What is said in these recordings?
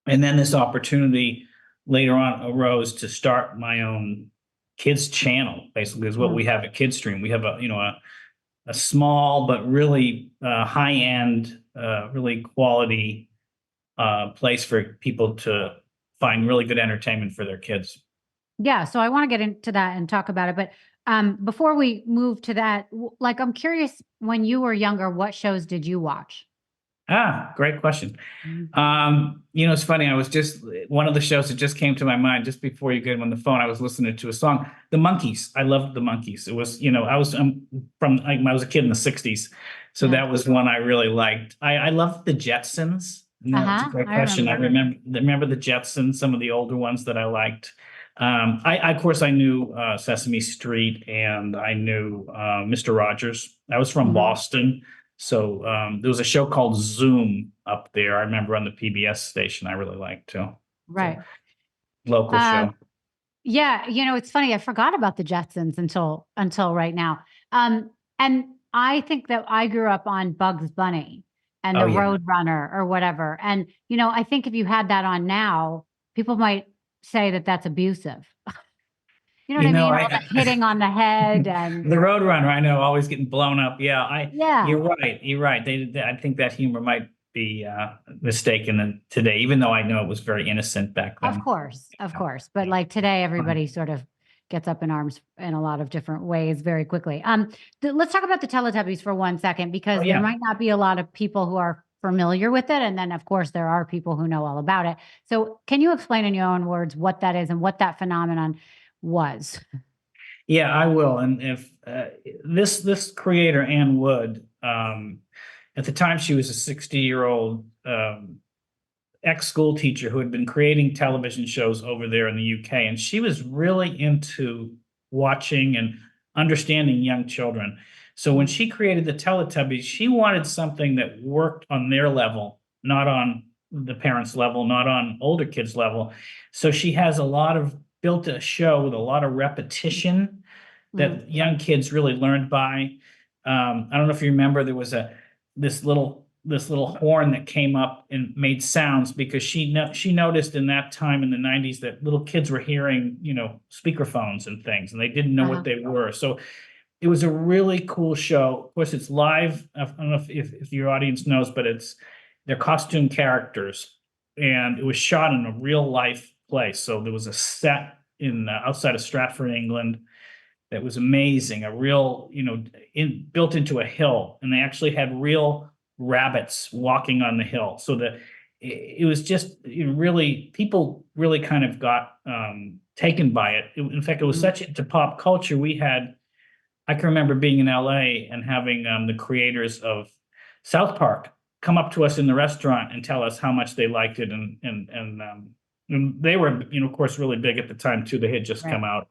And then this opportunity later on arose to start my own kids channel, basically is what we Mm. have at Kidstream. We have a small but really high end, really quality place for people to find really good entertainment for their kids. Yeah, so I want to get into that and talk about it, but before we move to that, like I'm curious, when you were younger, what shows did you watch? Great question. Mhm. It's funny. I was just one of the shows that just came to my mind just before you get on the phone. I was listening to a song, The Monkees. I loved The Monkees. It was, I was I was a kid in the '60s, so Yeah. that was one I really liked. I loved the Jetsons. No, it's a Uh-huh. great I question. I remember. remember the Jetsons, some of the older ones that I liked. Of course I knew Sesame Street, and I knew Mr. Rogers. I was from Mhm. Boston. So there was a show called Zoom up there. I remember on the PBS station. I really liked too. It's a Right. local Um, show. yeah, it's funny. I forgot about the Jetsons until right now. And I think that I grew up on Bugs Bunny and Oh the yeah. Road Runner or whatever. And I think if you had that on now, people might say that that's abusive. You know what You I know, mean? All I the hitting on the head and the Roadrunner. I know, always getting blown up. Yeah, yeah. you're right. You're right. I think that humor might be mistaken today, even though I know it was very innocent back Of then. course, of Yeah. course. But like today, everybody sort of gets up in arms in a lot of different ways very quickly. Let's talk about the Teletubbies for 1 second, Oh because there yeah. might not be a lot of people who are familiar with it. And then, of course, there are people who know all about it. So can you explain in your own words what that is and what that phenomenon was? Yeah, I will. And if this creator, Ann Wood, at the time she was a 60-year-old ex-school teacher who had been creating television shows over there in the UK, and she was really into watching and understanding young children. So when Mm, she created the Teletubbies, she wanted something that worked on their level, not on the parents' level, not on older kids' level. So she has built a show with a lot of repetition mm, that young kids really learned by. I don't know if you remember, there was this little horn that came up and made sounds because she noticed in that time in the '90s that little kids were hearing, speakerphones and things, and they didn't know what uh-huh, they were. So it was a really cool show. Of course, it's live. I don't know if your audience knows, but they're costume characters, and it was shot in a real life place. So there was a set in outside of Stratford, England, that was amazing. A real, built into a hill, and they actually had real rabbits walking on the hill. So it was just really, people really kind of got taken by it. In fact, it was mm, such into pop culture. I can remember being in LA and having the creators of South Park come up to us in the restaurant and tell us how much they liked it, and they were, of course, really big at the time too. They had just right. come out,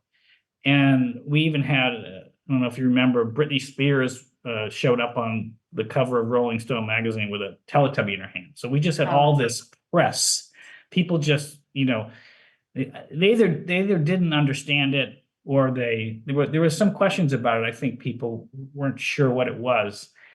and we even had, I don't know if you remember, Britney Spears showed up on the cover of Rolling Stone magazine with a Teletubby in her hand. So we just had Oh, all this press. People just, they either didn't understand it, or there was some questions about it. I think people weren't sure what it was.